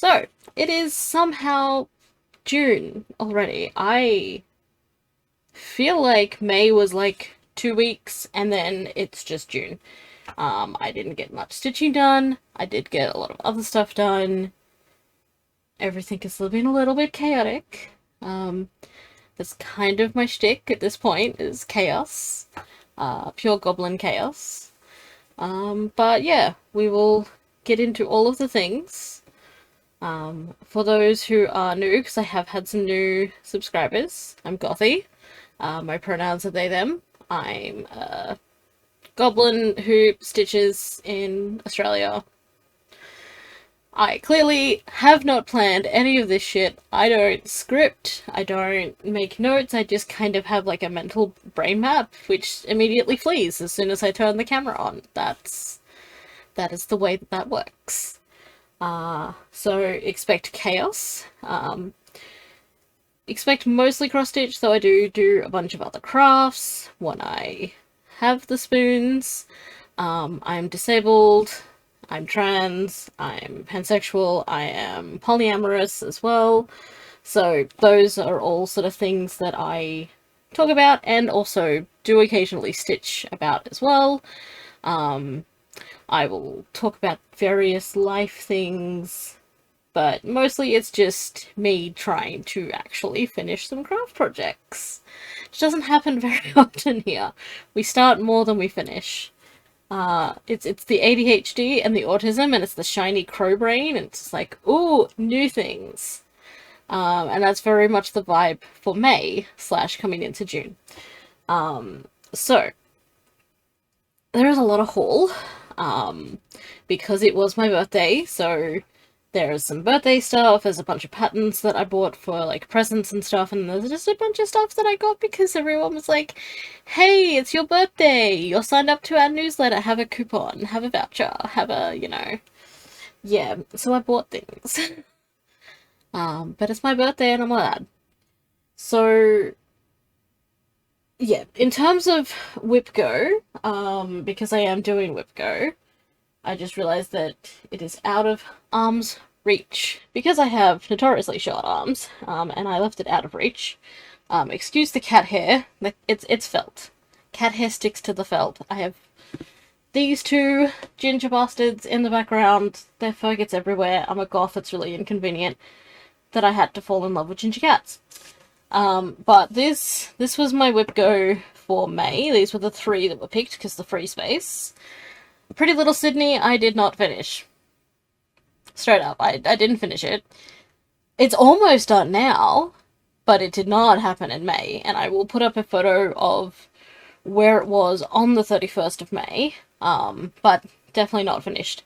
So, it is somehow June already. I feel like May was like 2 weeks and then it's just June. I didn't get much stitching done. I did get a lot of other stuff done. Everything has still been a little bit chaotic. That's kind of my shtick at this point, is chaos. Pure goblin chaos. But yeah, we will get into all of the things. For those who are new, because I have had some new subscribers, I'm Gothy. My pronouns are they, them. I'm a goblin who stitches in Australia. I clearly have not planned any of this shit. I don't script, I don't make notes, I just kind of have like a mental brain map, which immediately flees as soon as I turn the camera on. That is the way that works. So expect chaos. Expect mostly cross-stitch, though I do a bunch of other crafts when I have the spoons. I'm disabled, I'm trans, I'm pansexual, I am polyamorous as well. So those are all sort of things that I talk about and also do occasionally stitch about as well. I will talk about various life things, but mostly it's just me trying to actually finish some craft projects. Which doesn't happen very often here. We start more than we finish. It's the ADHD and the autism, and it's the shiny crow brain, and it's just like, ooh, new things. And that's very much the vibe for May / coming into June. So there is a lot of haul, because it was my birthday, so there's some birthday stuff, there's a bunch of patterns that I bought for like presents and stuff, and there's just a bunch of stuff that I got because everyone was like, hey, it's your birthday, you're signed up to our newsletter, have a coupon, have a voucher, have a, yeah, so I bought things. But it's my birthday and I'm allowed. So, yeah, in terms of Whip Go, because I am doing Whip Go, I just realized that it is out of arm's reach. Because I have notoriously short arms, and I left it out of reach. Excuse the cat hair. It's felt. Cat hair sticks to the felt. I have these two ginger bastards in the background. Their fur gets everywhere. I'm a goth, it's really inconvenient that I had to fall in love with ginger cats. But this was my Whip Go for May. These were the 3 that were picked because the free space. Pretty Little Sydney, I did not finish. Straight up, I didn't finish it. It's almost done now, but it did not happen in May, and I will put up a photo of where it was on the 31st of May, but definitely not finished.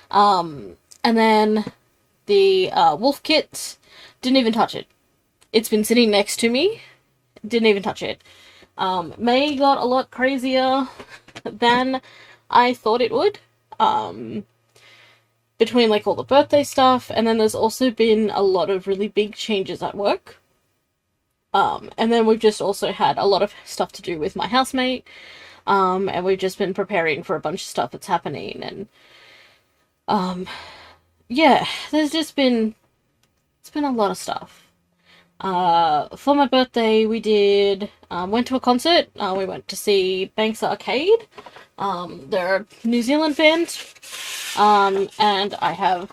And then the wolf kit, didn't even touch it. It's been sitting next to me, didn't even touch it. May got a lot crazier than I thought it would, between like all the birthday stuff, and then there's also been a lot of really big changes at work. And then we've just also had a lot of stuff to do with my housemate, and we've just been preparing for a bunch of stuff that's happening, and yeah, there's just been, it's been a lot of stuff. For my birthday, we went to a concert. We went to see Banks Arcade. They're a New Zealand band. And I have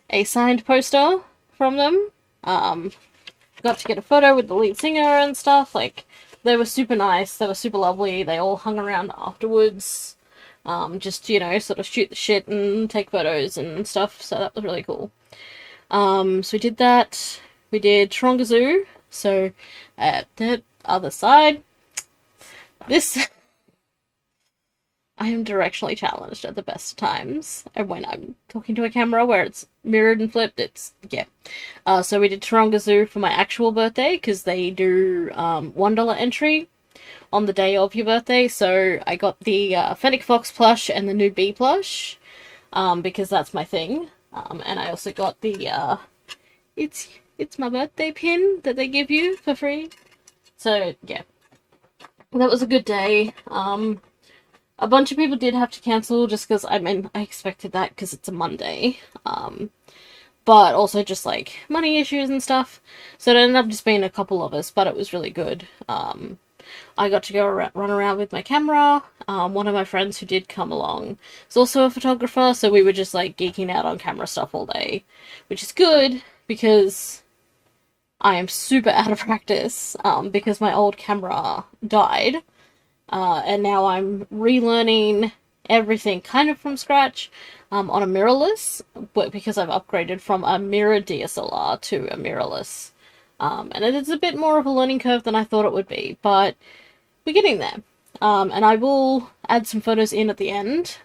a signed poster from them. Got to get a photo with the lead singer and stuff. Like, they were super nice. They were super lovely. They all hung around afterwards. Just, sort of shoot the shit and take photos and stuff. So that was really cool. So we did that. We did Tronga. So, at the other side, this... I am directionally challenged at the best of times, and when I'm talking to a camera where it's mirrored and flipped, it's, yeah. So we did Tronga for my actual birthday, because they do $1 entry on the day of your birthday, so I got the Fennec Fox plush and the new bee plush, because that's my thing, and I also got the, it's my birthday pin that they give you for free, so, yeah. That was a good day. A bunch of people did have to cancel just because, I expected that because it's a Monday. but also just like money issues and stuff. So it ended up just being a couple of us, but it was really good. I got to go run around with my camera. One of my friends who did come along is also a photographer, so we were just like geeking out on camera stuff all day, which is good because I am super out of practice because my old camera died, and now I'm relearning everything kind of from scratch on a mirrorless, but because I've upgraded from a mirror DSLR to a mirrorless. And it's a bit more of a learning curve than I thought it would be, but we're getting there. And I will add some photos in at the end.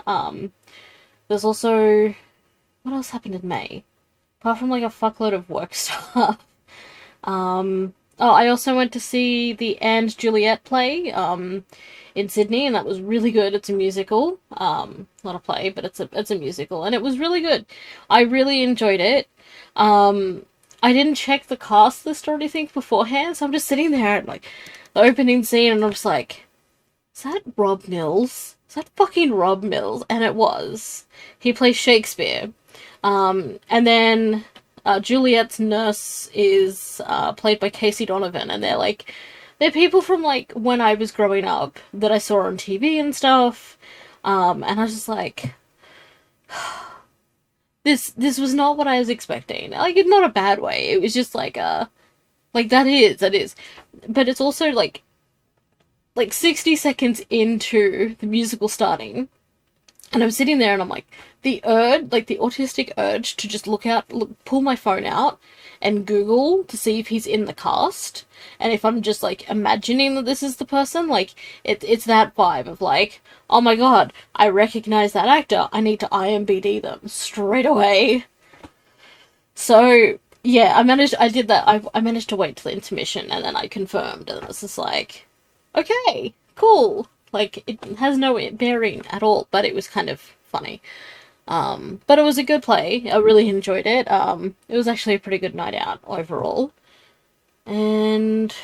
There's also... What else happened in May? Apart from like a fuckload of work stuff. Oh, I also went to see the And Juliet play in Sydney, and that was really good. It's a musical. Not a play, but it's a musical, and it was really good. I really enjoyed it. I didn't check the cast list or anything beforehand, so I'm just sitting there at like the opening scene, and I'm just like, is that Rob Mills? Is that fucking Rob Mills? And it was. He plays Shakespeare. And then Juliet's nurse is played by Casey Donovan, and they're people from like when I was growing up that I saw on TV and stuff. And I was just like, this was not what I was expecting. Like, it's not a bad way. It was just like that is. But it's also like 60 seconds into the musical starting, and I'm sitting there and I'm like, the autistic urge to just pull my phone out and Google to see if he's in the cast, and if I'm just like imagining that this is the person, like it's that vibe of like, oh my god, I recognize that actor, I need to IMBD them straight away. So yeah, I did that. I managed to wait till the intermission, and then I confirmed, and it's just like, okay, cool. Like, it has no bearing at all, but it was kind of funny. But it was a good play. I really enjoyed it. It was actually a pretty good night out overall. And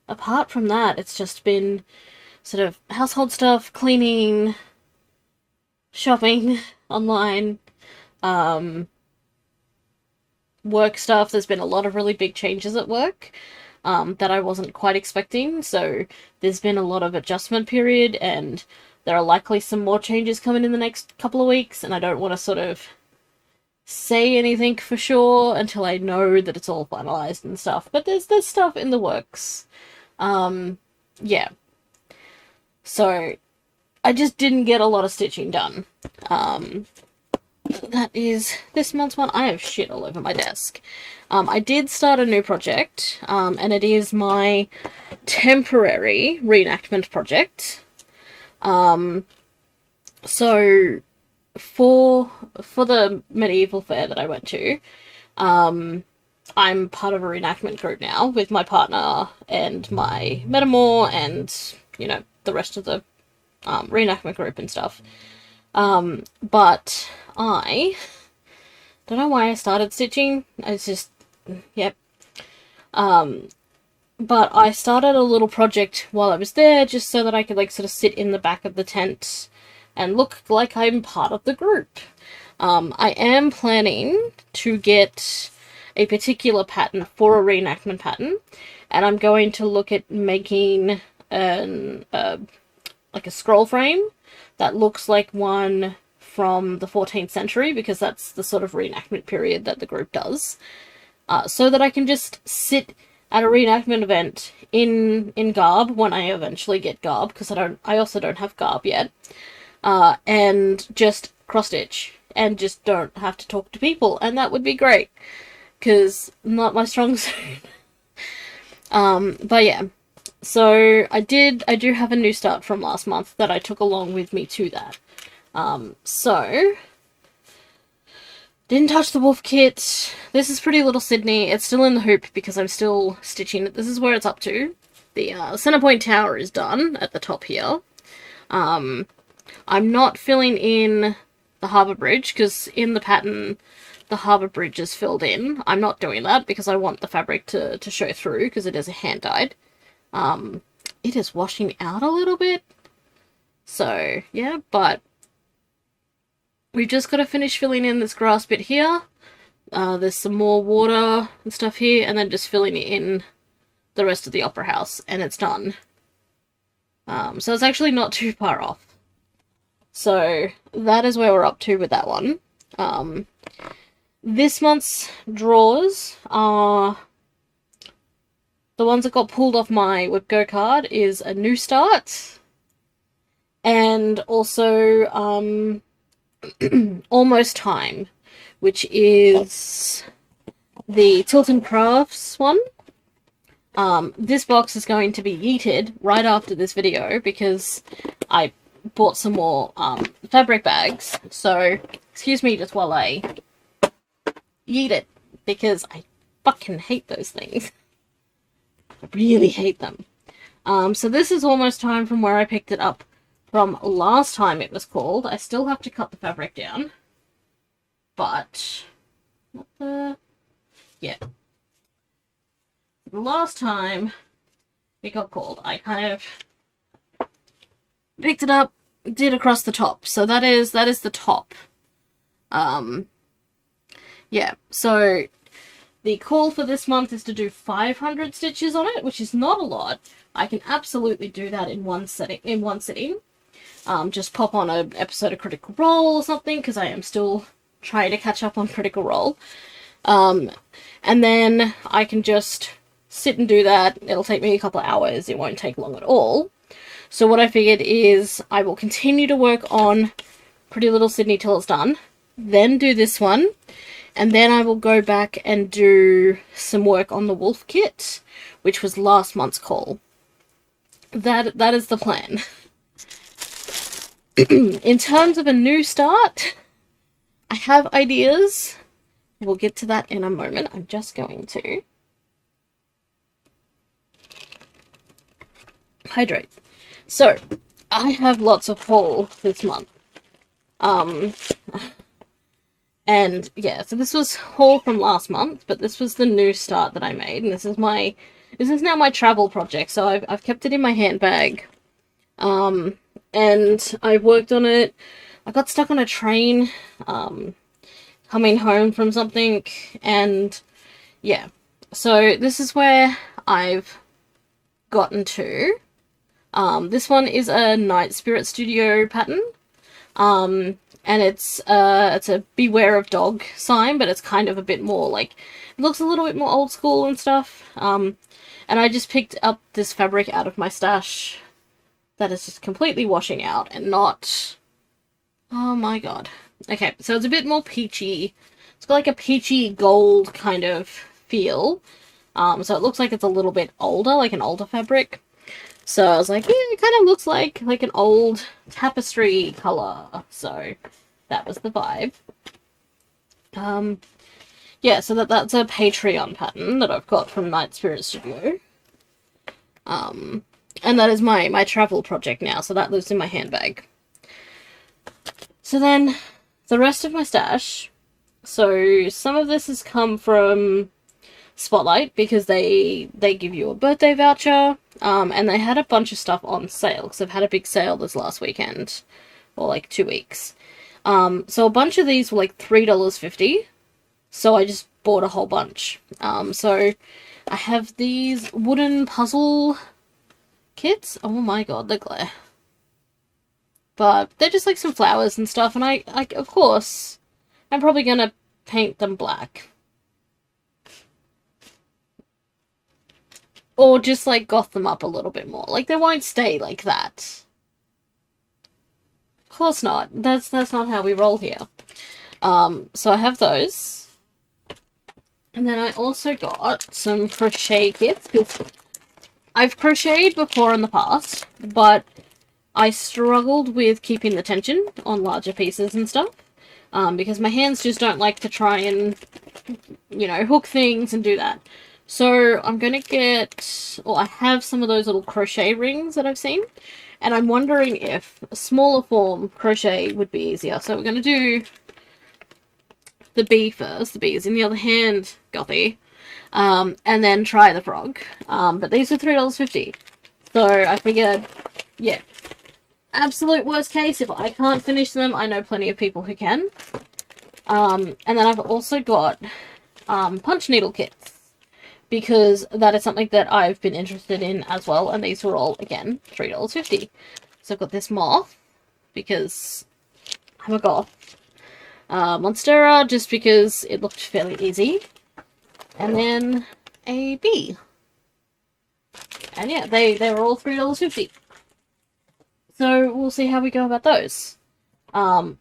apart from that, it's just been sort of household stuff, cleaning, shopping online, work stuff. There's been a lot of really big changes at work that I wasn't quite expecting, so there's been a lot of adjustment period, and there are likely some more changes coming in the next couple of weeks, and I don't want to sort of say anything for sure until I know that it's all finalized and stuff, but there's stuff in the works. Yeah. So, I just didn't get a lot of stitching done. That is this month's one. I have shit all over my desk. I did start a new project, and it is my temporary reenactment project. So for the medieval fair that I went to, I'm part of a reenactment group now with my partner and my metamor and, you know, the rest of the reenactment group and stuff. But I don't know why I started stitching. It's just, yep. But I started a little project while I was there just so that I could like sort of sit in the back of the tent and look like I'm part of the group. I am planning to get a particular pattern for a reenactment pattern, and I'm going to look at making like a scroll frame that looks like one from the 14th century, because that's the sort of reenactment period that the group does, so that I can just sit at a reenactment event in garb when I eventually get garb, because I also don't have garb yet, and just cross stitch and just don't have to talk to people, and that would be great, because not my strong suit. But yeah, so I do have a new start from last month that I took along with me to that. So didn't touch the wolf kit. This is Pretty Little Sydney. It's still in the hoop because I'm still stitching it. This is where it's up to. The Centrepoint Tower is done at the top here. I'm not filling in the harbour bridge, because in the pattern the harbour bridge is filled in. I'm not doing that because I want the fabric to show through, because it is a hand-dyed. It is washing out a little bit. So, yeah, but we've just got to finish filling in this grass bit here, There's some more water and stuff here, and then just filling in the rest of the opera house, and it's done. So it's actually not too far off. So that is where we're up to with that one. This month's drawers are the ones that got pulled off my Whip Go card is a new start, and also almost time, which is the Tilton Crafts one. This box is going to be yeeted right after this video because I bought some more fabric bags. So excuse me just while I yeet it, because I fucking hate those things. I really hate them. So this is almost time from where I picked it up from last time it was called. I still have to cut the fabric down. But, yeah. The last time it got called, I kind of picked it up, did across the top. So that is the top. Yeah, so the call for this month is to do 500 stitches on it, which is not a lot. I can absolutely do that in one sitting. Just pop on an episode of Critical Role or something, because I am still trying to catch up on Critical Role. And then I can just sit and do that. It'll take me a couple of hours. It won't take long at all. So what I figured is I will continue to work on Pretty Little Sydney till it's done, then do this one, and then I will go back and do some work on the wolf kit, which was last month's call. That is the plan. In terms of a new start, I have ideas. We'll get to that in a moment. I'm just going to hydrate. So, I have lots of haul this month. And yeah, so this was haul from last month, but this was the new start that I made, and this is now my travel project. So I've kept it in my handbag. And I worked on it. I got stuck on a train, coming home from something, and yeah. So this is where I've gotten to. This one is a Night Spirit Studio pattern. And it's a beware of dog sign, but it's kind of a bit more like, it looks a little bit more old school and stuff. And I just picked up this fabric out of my stash that is just completely washing out and not, oh my god. Okay, so it's a bit more peachy. It's got like a peachy gold kind of feel. So it looks like it's a little bit older, like an older fabric. So I was like, yeah, it kind of looks like an old tapestry colour. So that was the vibe. Yeah, so that's a Patreon pattern that I've got from Night Spirit Studio. And that is my travel project now, so that lives in my handbag. So then, the rest of my stash. So some of this has come from Spotlight, because they give you a birthday voucher, and they had a bunch of stuff on sale, because they've had a big sale this last weekend, or like 2 weeks. So a bunch of these were like $3.50, so I just bought a whole bunch. So I have these wooden puzzle kits. Oh my god, the glare. But they're just like some flowers and stuff, and I of course, I'm probably gonna paint them black. Or just, like, goth them up a little bit more. Like, they won't stay like that. Of course not. That's not how we roll here. So I have those. And then I also got some crochet kits, because I've crocheted before in the past, but I struggled with keeping the tension on larger pieces and stuff. Because my hands just don't like to try and, you know, hook things and do that. So I'm going to get, or I have some of those little crochet rings that I've seen, and I'm wondering if a smaller form crochet would be easier. So we're going to do the bee first. The bee is in the other hand, gothy, and then try the frog. But these are $3.50. So I figured, yeah, absolute worst case, if I can't finish them, I know plenty of people who can. And then I've also got punch needle kits, because that is something that I've been interested in as well, and these were all, again, $3.50. So I've got this moth, because I'm a goth. Monstera, just because it looked fairly easy. And then a bee. And yeah, they were all $3.50. So we'll see how we go about those.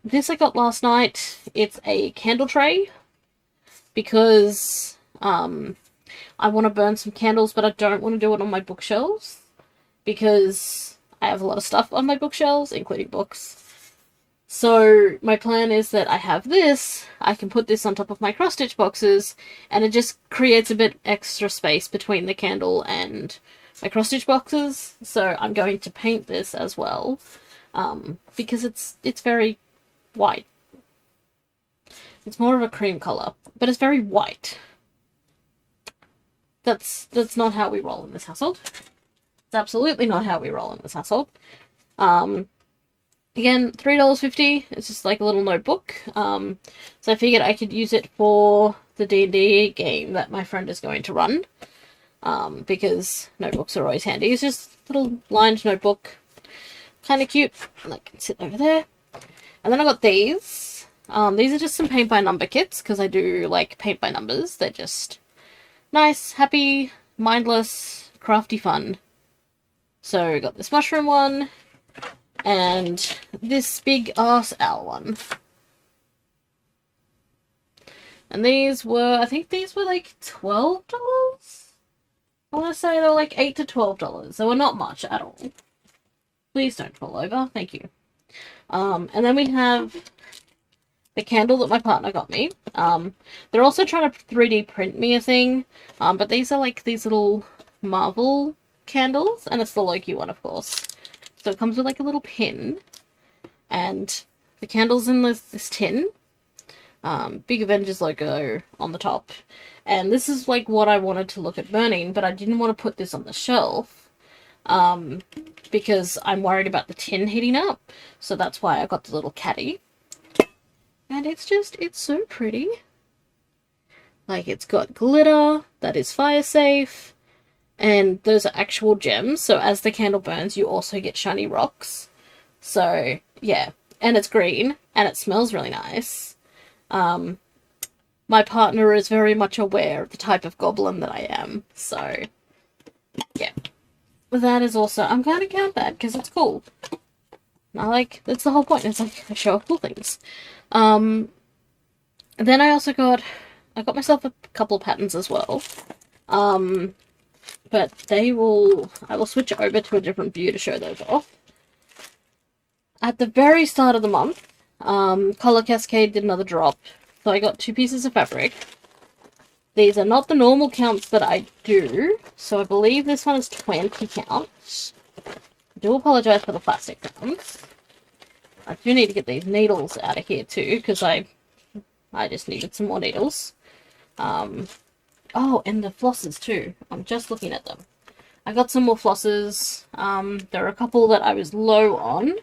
This I got last night. It's a candle tray, because I want to burn some candles, but I don't want to do it on my bookshelves, because I have a lot of stuff on my bookshelves, including books. So my plan is that I have this, I can put this on top of my cross-stitch boxes, and it just creates a bit extra space between the candle and my cross-stitch boxes. So I'm going to paint this as well, because it's very white. It's more of a cream colour, but it's very white. That's not how we roll in this household. It's absolutely not how we roll in this household. Again, $3.50. It's just like a little notebook. So I figured I could use it for the D&D game that my friend is going to run. Because notebooks are always handy. It's just a little lined notebook. Kind of cute. And I can sit over there. And then I got these. These are just some paint by number kits, because I do like paint by numbers. They're just nice, happy, mindless, crafty fun. So I got this mushroom one, and this big ass owl one. And these were, I think these were like $12? I want to say they were like $8 to $12. They were not much at all. Please don't fall over. Thank you. And then we have the candle that my partner got me. They're also trying to 3D print me a thing. But these are like these little Marvel candles. And it's the Loki one, of course. So it comes with like a little pin. And the candle's in this tin. Big Avengers logo on the top. And this is like what I wanted to look at burning, but I didn't want to put this on the shelf. Because I'm worried about the tin heating up. So that's why I got the little caddy. And it's so pretty. Like, it's got glitter that is fire safe. And those are actual gems. So as the candle burns, you also get shiny rocks. So, yeah. And it's green. And it smells really nice. My partner is very much aware of the type of goblin that I am. So, yeah. That is also... I'm going to count that because it's cool. That's the whole point. It's like, I show off cool things. Then I also got myself a couple of patterns as well. But I will switch over to a different view to show those off. At the very start of the month, Color Cascade did another drop. So I got 2 pieces of fabric. These are not the normal counts that I do. So I believe this one is 20 counts. I do apologize for the plastic counts. I do need to get these needles out of here too, because I just needed some more needles. Oh, and the flosses too. I'm just looking at them. I got some more flosses. There are a couple that I was low on.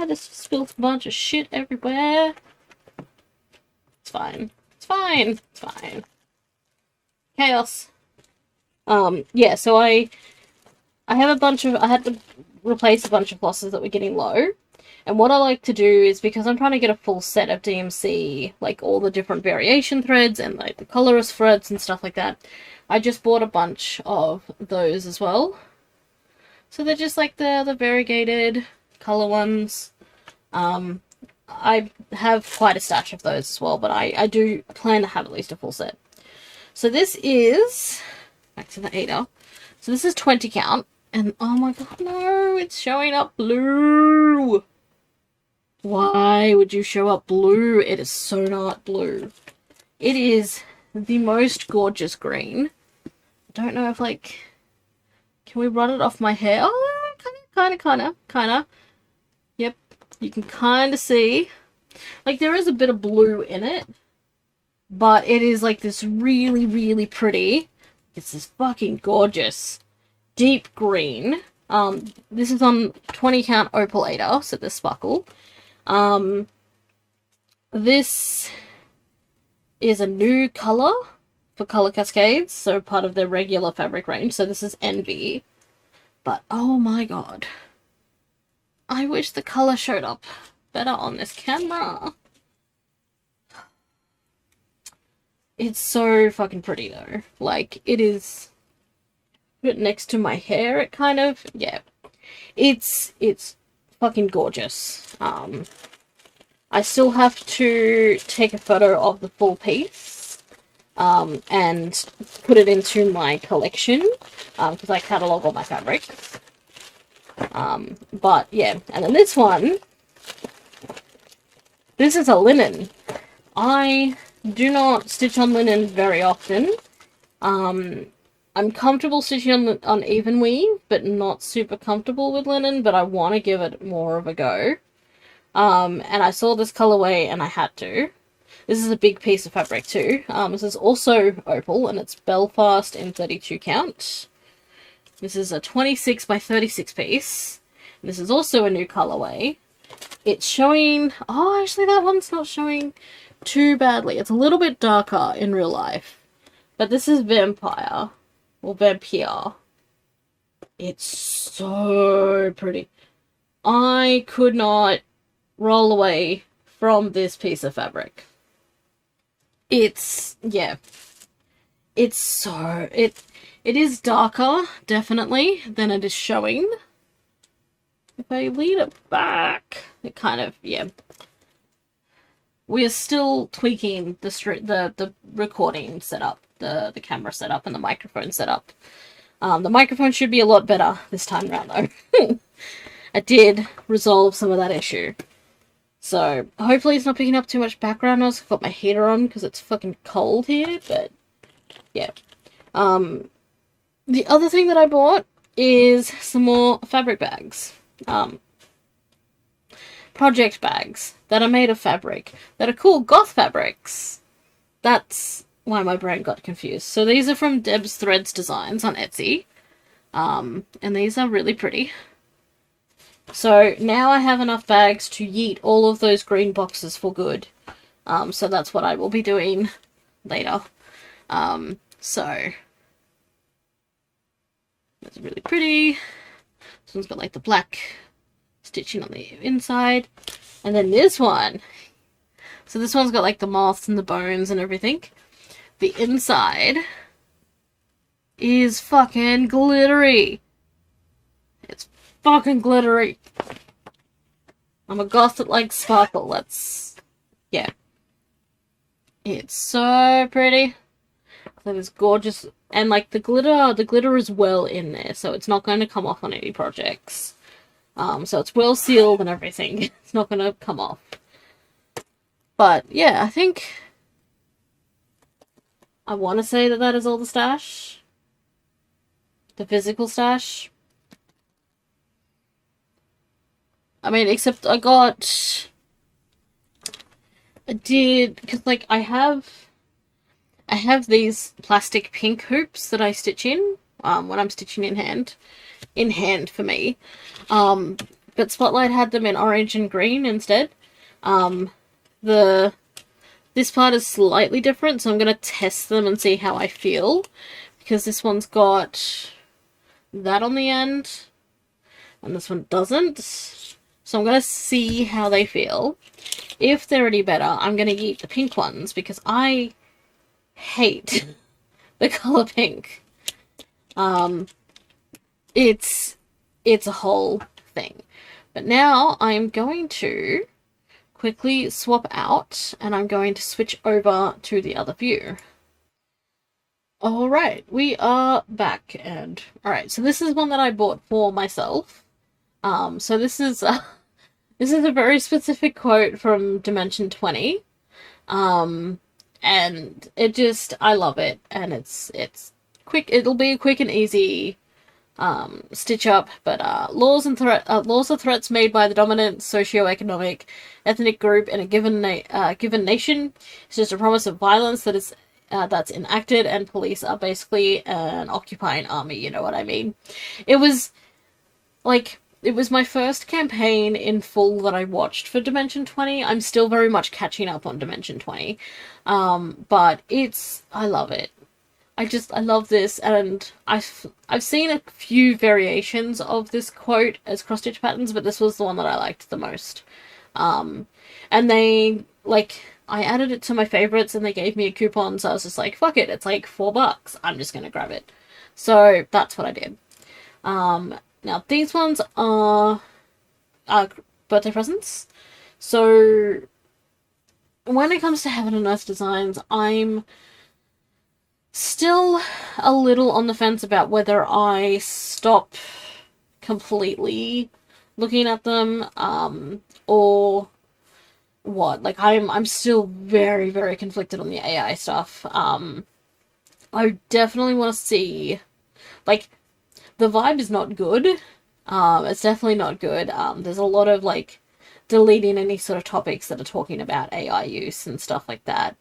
Just spilled a bunch of shit everywhere. It's fine. It's fine. It's fine. Chaos. Yeah, so I had to replace a bunch of flosses that were getting low. And what I like to do is, because I'm trying to get a full set of DMC, like all the different variation threads and like the colorist threads and stuff like that, I just bought a bunch of those as well. So they're just like the variegated color ones. I have quite a stash of those as well, but I do plan to have at least a full set. So this is, back to the Ada, so this is 20 count, and oh my god, no, it's showing up blue. Why would you show up blue? It is so not blue. It is the most gorgeous green. I don't know if, like, can we run it off my hair? Oh, kind of. Yep, you can kind of see. Like, there is a bit of blue in it, but it is, like, this really, really pretty. It's this fucking gorgeous deep green. This is on 20 count opal Ada, so this sparkle. This is a new colour for Colour Cascades, so part of their regular fabric range. So this is Envy. But oh my god. I wish the colour showed up better on this camera. It's so fucking pretty though. Like, it is... Put it next to my hair, it kind of... Yeah. It's fucking gorgeous. I still have to take a photo of the full piece and put it into my collection because I catalogue all my fabrics. But yeah, and then this one, this is a linen. I do not stitch on linen very often. I'm comfortable stitching on even weave, but not super comfortable with linen, but I want to give it more of a go. And I saw this colorway and I had to. This is a big piece of fabric too. This is also opal and it's Belfast in 32 count. This is a 26 by 36 piece. This is also a new colorway. It's showing... Oh, actually that one's not showing too badly. It's a little bit darker in real life. But this is Vampire. Or Vampire. It's so pretty. I could not roll away from this piece of fabric. It's... Yeah. It's so... It is darker, definitely, than it is showing. If I lean it back, it kind of, yeah. We are still tweaking the recording setup, the camera setup, and the microphone setup. The microphone should be a lot better this time around, though. I did resolve some of that issue. So, hopefully it's not picking up too much background noise. I've got my heater on because it's fucking cold here, but yeah. The other thing that I bought is some more fabric bags. Project bags that are made of fabric, that are cool goth fabrics. That's why my brain got confused. So these are from Deb's Threads Designs on Etsy. And these are really pretty. So now I have enough bags to yeet all of those green boxes for good. So that's what I will be doing later. So it's really pretty. This one's got like the black stitching on the inside. And then this one. So this one's got like the moths and the bones and everything. The inside is fucking glittery. It's fucking glittery. I'm a goth that likes sparkle. That's... Yeah. It's so pretty. That is gorgeous. And like the glitter is well in there, so it's not going to come off on any projects. So it's well sealed and everything. It's not going to come off. But yeah, I think I want to say that that is all the stash. The physical stash. I mean, except I did, because like I have these plastic pink hoops that I stitch in when I'm stitching in hand for me. But Spotlight had them in orange and green instead. This part is slightly different, so I'm going to test them and see how I feel, because this one's got that on the end and this one doesn't. So I'm going to see how they feel. If they're any better, I'm going to eat the pink ones, because I hate the color pink. It's a whole thing. But now I'm going to quickly swap out and I'm going to switch over to the other view. Alright, we are back, and alright, so this is one that I bought for myself. So this is a very specific quote from Dimension 20. And it just, I love it, and it's quick. It'll be a quick and easy stitch up, but laws are threats made by the dominant socio-economic ethnic group in a given nation. It's just a promise of violence that is that's enacted, and police are basically an occupying army. You know what I mean? It was like it was my first campaign in full that I watched for Dimension 20. I'm still very much catching up on Dimension 20. But I love it. I love this, and I've seen a few variations of this quote as cross-stitch patterns, but this was the one that I liked the most. And I added it to my favorites, and they gave me a coupon, so I was just like, fuck it, it's like $4. I'm just gonna grab it. So that's what I did. Now these ones are birthday presents. So when it comes to Heaven and Earth designs, I'm still a little on the fence about whether I stop completely looking at them, or what. Like, I'm still very, very conflicted on the AI stuff. I definitely want to see, like, the vibe is not good. It's definitely not good. There's a lot of, like, deleting any sort of topics that are talking about AI use and stuff like that.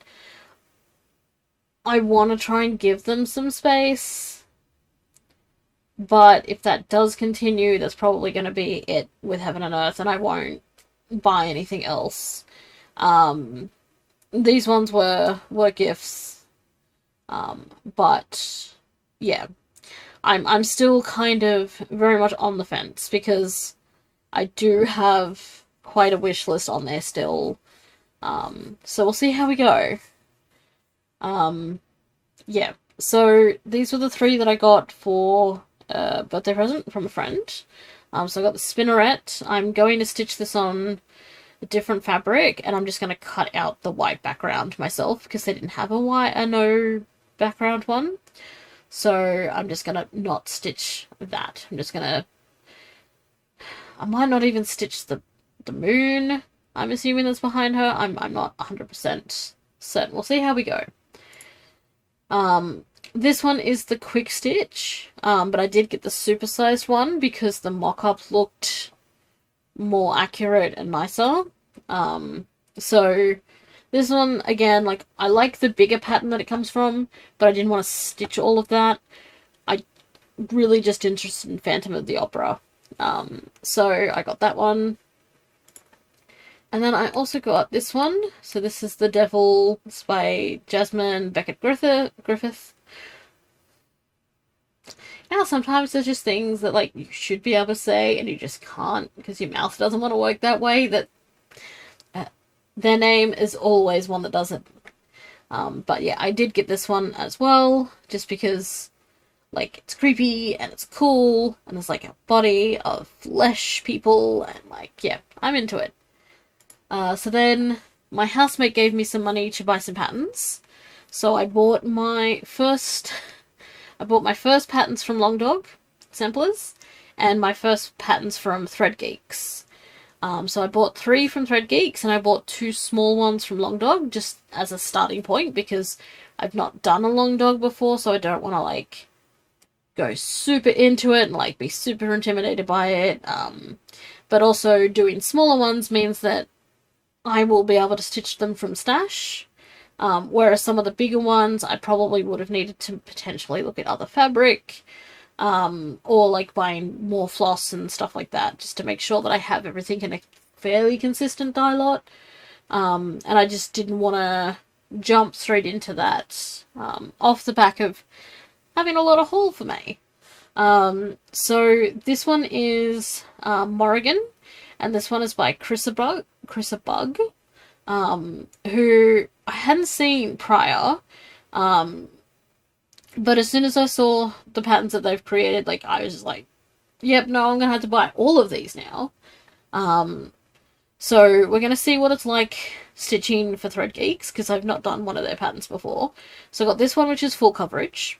I want to try and give them some space, but if that does continue, that's probably going to be it with Heaven and Earth, and I won't buy anything else. These ones were gifts, but yeah, I'm still kind of very much on the fence because I do have quite a wish list on there still. So we'll see how we go. Yeah, so these were the 3 that I got for a birthday present from a friend. So I got the spinneret. I'm going to stitch this on a different fabric, and I'm just going to cut out the white background myself because they didn't have a no background one. So I'm just going to not stitch that. I might not even stitch the moon. I'm assuming that's behind her. I'm not 100% certain. We'll see how we go. This one is the quick stitch, but I did get the supersized one because the mock-up looked more accurate and nicer. So this one, again, like, I like the bigger pattern that it comes from, but I didn't want to stitch all of that. I really just interested in Phantom of the Opera. So I got that one. And then I also got this one. So this is The Devil. It's by Jasmine Beckett Griffith. Now, sometimes there's just things that, like, you should be able to say and you just can't because your mouth doesn't want to work that way. That their name is always one that doesn't. But yeah, I did get this one as well, just because, like, it's creepy and it's cool and it's like a body of flesh people and, like, yeah, I'm into it. So then my housemate gave me some money to buy some patterns. So I bought my first patterns from Long Dog samplers and my first patterns from Thread Geeks. So I bought 3 from Thread Geeks and I bought 2 small ones from Long Dog just as a starting point because I've not done a Long Dog before, so I don't want to, like, go super into it and, like, be super intimidated by it. But also doing smaller ones means that I will be able to stitch them from stash, whereas some of the bigger ones I probably would have needed to potentially look at other fabric, or, like, buying more floss and stuff like that, just to make sure that I have everything in a fairly consistent dye lot. And I just didn't want to jump straight into that off the back of having a lot of haul for me. So this one is Morrigan, and this one is by Chrissa Bug, who I hadn't seen prior, but as soon as I saw the patterns that they've created, like, I was just like, yep, no, I'm gonna have to buy all of these now. So we're gonna see what it's like stitching for Thread Geeks, because I've not done one of their patterns before. So I got this one, which is full coverage.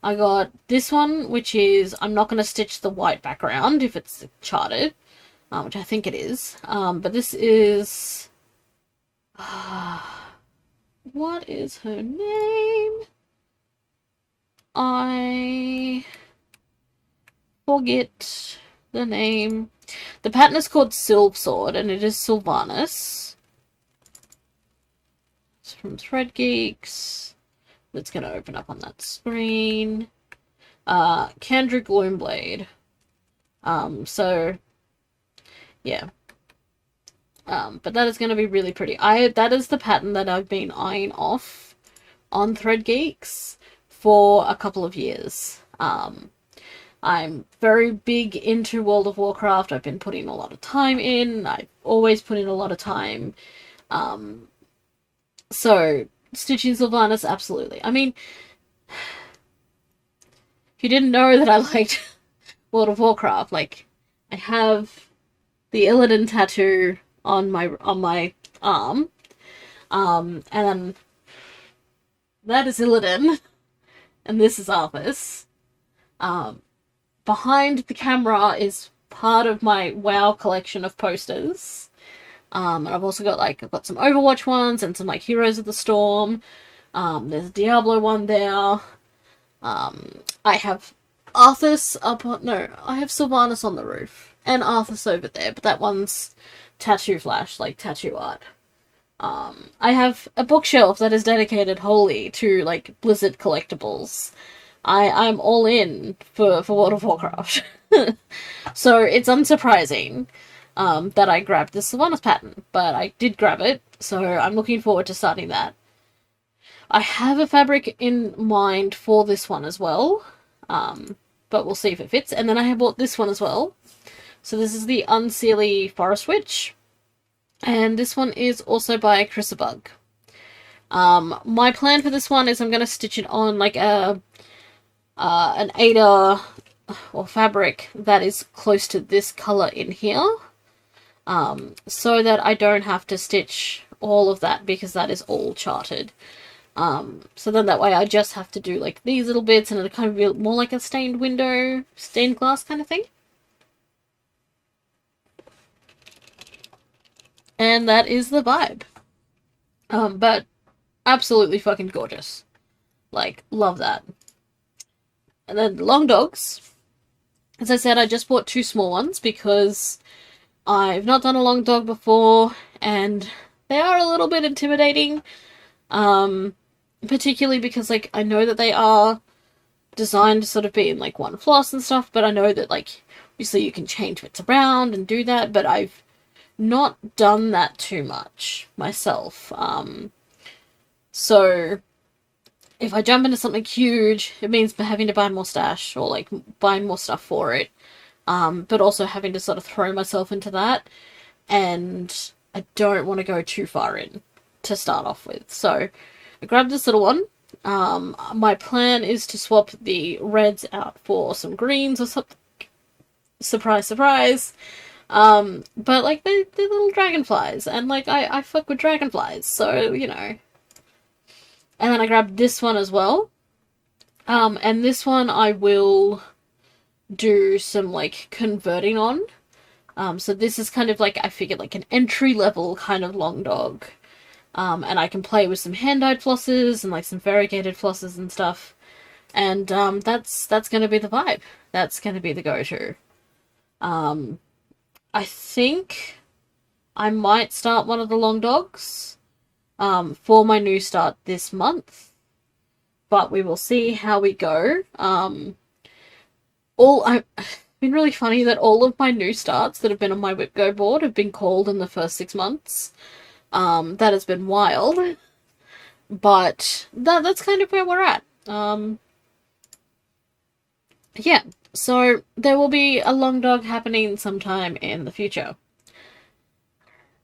I got this one, which is, I'm not gonna stitch the white background if it's charted, which I think it is. But this is... what is her name? I forget the name. The pattern is called Silv Sword, and it is Sylvanas. It's from Thread Geeks. That's going to open up on that screen. Kendra Gloomblade. So yeah. But that is going to be really pretty. That is the pattern that I've been eyeing off on Thread Geeks for a couple of years. I'm very big into World of Warcraft. I've been putting a lot of time in. I've always put in a lot of time. So stitching Sylvanas, absolutely. I mean, if you didn't know that I liked World of Warcraft, like, I have the Illidan tattoo on my arm. And then that is Illidan, and this is Arthas. Behind the camera is part of my WoW collection of posters. And I've also got I've got some Overwatch ones and some like Heroes of the Storm. There's a Diablo one there. I have Arthas up on, no, I have Sylvanas on the roof and Arthas over there, but that one's tattoo flash, like tattoo art. I have a bookshelf that is dedicated wholly to like Blizzard collectibles. I'm all in for World of Warcraft. So it's unsurprising that I grabbed the Sylvanas pattern, but I did grab it, so I'm looking forward to starting that. I have a fabric in mind for this one as well, but we'll see if it fits. And then I have bought this one as well. So this is the Unseelie Forest Witch, and this one is also by Chrysabug. My plan for this one is I'm going to stitch it on like an Ada or fabric that is close to this color in here, so that I don't have to stitch all of that because that is all charted. So then that way I just have to do like these little bits and it'll kind of be more like a stained window, stained glass kind of thing. And that is the vibe. But absolutely fucking gorgeous. Like, love that. And then the long dogs. As I said, I just bought 2 small ones because I've not done a long dog before and they are a little bit intimidating. Particularly because, like, I know that they are designed to sort of be in, like, one floss and stuff, but I know that, like, obviously you can change bits around and do that, but I've not done that too much myself. So if I jump into something huge, it means having to buy more stash or, like, buying more stuff for it, but also having to sort of throw myself into that, and I don't want to go too far in to start off with. So I grabbed this little one. My plan is to swap the reds out for some greens or something. Surprise, surprise. But like they're little dragonflies, and like I fuck with dragonflies, so you know. And then I grabbed this one as well. And this one I will do some like converting on. So this is kind of like, I figured, like an entry level kind of long dog. And I can play with some hand-dyed flosses and like some variegated flosses and stuff. And that's going to be the vibe. That's going to be the go-to. I think I might start one of the long dogs for my new start this month. But we will see how we go. It's been really funny that all of my new starts that have been on my WhipGo board have been called in the first 6 months. That has been wild, but that's kind of where we're at. Yeah, so there will be a long dog happening sometime in the future.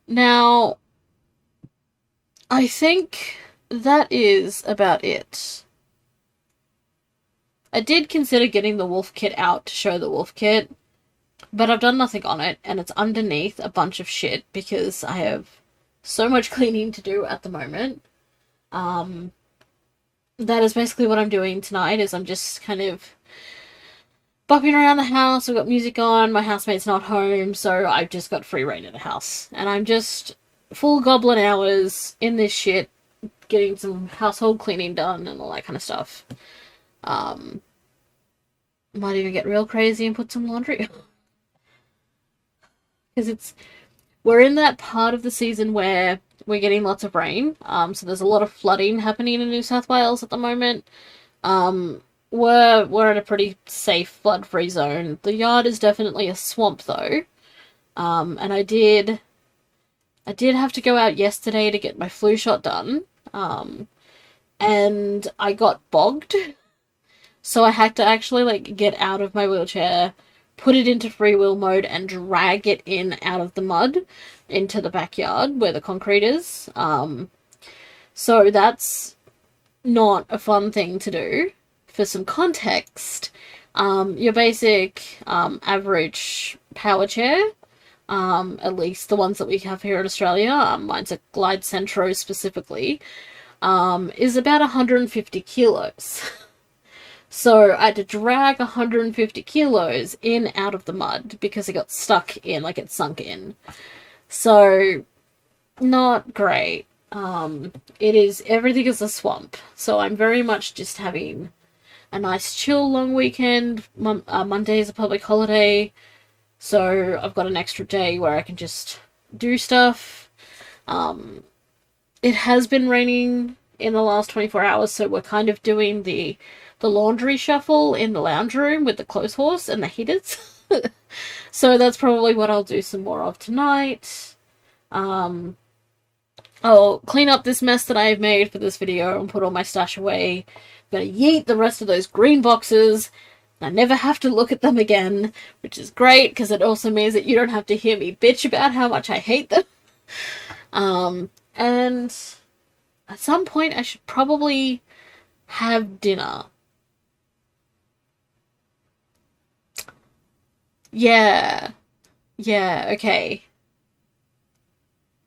Now, I think that is about it. I did consider getting the wolf kit out to show the wolf kit, but I've done nothing on it, and it's underneath a bunch of shit because I have so much cleaning to do at the moment. That is basically what I'm doing tonight, is I'm just kind of bopping around the house. I've got music on, my housemate's not home, so I've just got free reign in the house. And I'm just full goblin hours in this shit, getting some household cleaning done and all that kind of stuff. Might even get real crazy and put some laundry on. Because we're in that part of the season where we're getting lots of rain. So there's a lot of flooding happening in New South Wales at the moment. we're in a pretty safe flood-free zone. The yard is definitely a swamp though. And I did have to go out yesterday to get my flu shot done. And I got bogged. So I had to actually like get out of my wheelchair, put it into freewheel mode and drag it in out of the mud into the backyard where the concrete is. So that's not a fun thing to do. For some context, your basic average power chair, at least the ones that we have here in Australia, mine's a Glide Centro specifically, is about 150 kilos. So I had to drag 150 kilos in out of the mud because it got stuck in, like it sunk in. So, not great. Everything is a swamp. So I'm very much just having a nice chill long weekend. Monday is a public holiday. So I've got an extra day where I can just do stuff. It has been raining in the last 24 hours, so we're kind of doing the laundry shuffle in the lounge room with the clothes horse and the heaters. So that's probably what I'll do some more of tonight. I'll clean up this mess that I've made for this video and put all my stash away. I'm gonna yeet the rest of those green boxes. I never have to look at them again, which is great because it also means that you don't have to hear me bitch about how much I hate them. And at some point I should probably have dinner. Yeah, okay.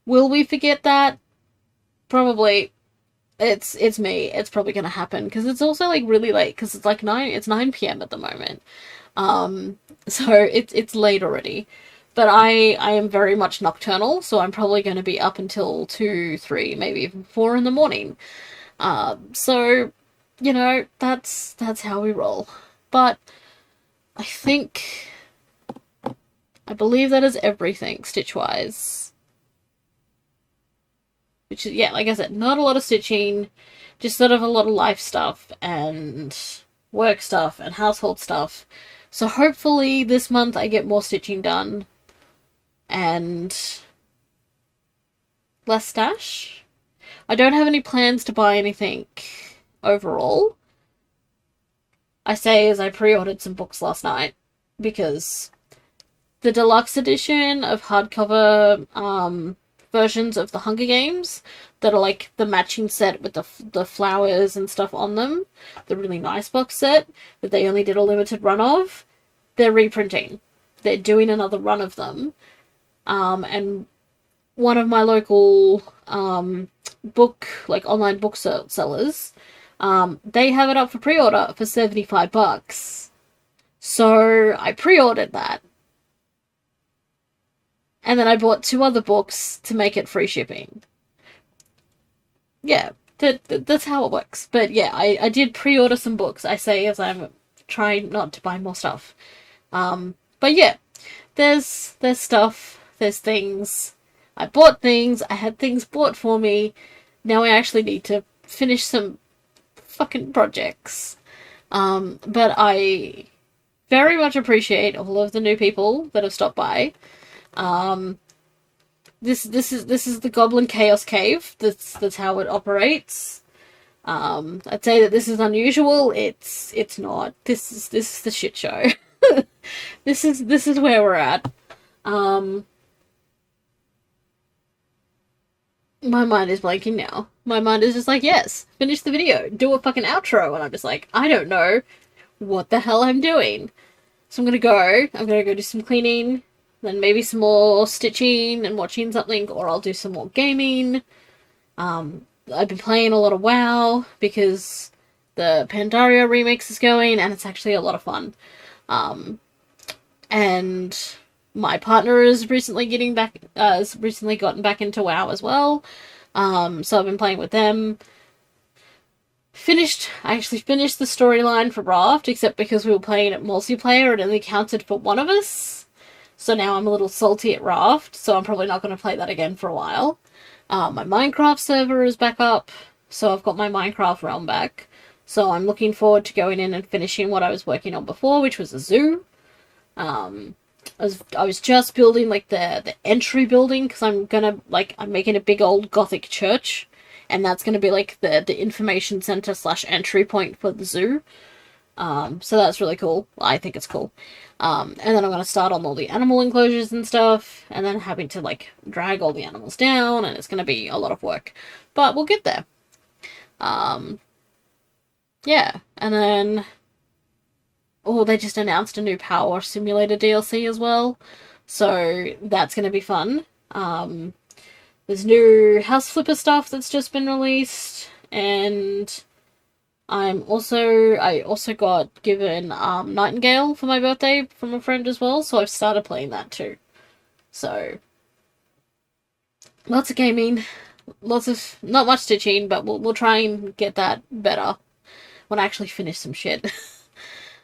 Will we forget that? Probably. It's me. It's probably gonna happen because it's also like really late because it's like 9 p.m. at the moment. So it's late already. But I am very much nocturnal, so I'm probably going to be up until 2, 3, maybe even 4 in the morning. So, that's how we roll. But I believe that is everything stitch-wise. Which is, yeah, like I said, not a lot of stitching, just sort of a lot of life stuff and work stuff and household stuff. So hopefully this month I get more stitching done and less stash. I don't have any plans to buy anything overall. I say as I pre-ordered some books last night because the deluxe edition of hardcover versions of the Hunger Games that are like the matching set with the flowers and stuff on them, the really nice box set that they only did a limited run of, they're reprinting. They're doing another run of them. And one of my local online book sellers, they have it up for pre-order for $75. So I pre-ordered that. And then I bought 2 other books to make it free shipping. Yeah, that's how it works. But yeah, I did pre-order some books, I say, as I'm trying not to buy more stuff. But yeah, there's stuff, there's things. I bought things, I had things bought for me. Now I actually need to finish some fucking projects. But I very much appreciate all of the new people that have stopped by. This is the Goblin Chaos Cave. That's how it operates. I'd say that this is unusual. It's not. This is the shit show. This is where we're at. My mind is blanking now. My mind is just like, yes, finish the video, do a fucking outro, and I'm just like, I don't know what the hell I'm doing. So I'm gonna go do some cleaning, then maybe some more stitching and watching something, or I'll do some more gaming. I've been playing a lot of WoW because the Pandaria remix is going, and it's actually a lot of fun. And my partner is recently gotten back into WoW as well. So I've been playing with them. I actually finished the storyline for Raft, except because we were playing it multiplayer, it only counted for one of us. So now I'm a little salty at Raft, so I'm probably not going to play that again for a while. My Minecraft server is back up, so I've got my Minecraft realm back. So I'm looking forward to going in and finishing what I was working on before, which was a zoo. I was just building like the entry building because I'm making a big old gothic church, and that's gonna be like the information center slash entry point for the zoo. So that's really cool. I think it's cool. And then I'm gonna start on all the animal enclosures and stuff, and then having to like drag all the animals down, and it's gonna be a lot of work, but we'll get there. Yeah, and then oh, they just announced a new Power Wash Simulator DLC as well, so that's gonna be fun. There's new House Flipper stuff that's just been released, and I also got given Nightingale for my birthday from a friend as well, so I've started playing that too. So lots of gaming, lots of not much stitching, but we'll try and get that better when I actually finish some shit.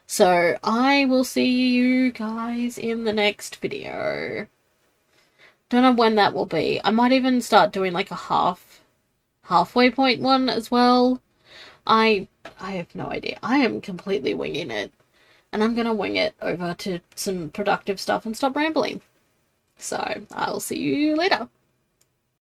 So I will see you guys in the next video. Don't know when that will be. I might even start doing like a halfway point one as well. I have no idea. I am completely winging it. And I'm gonna wing it over to some productive stuff and stop rambling. So I'll see you later.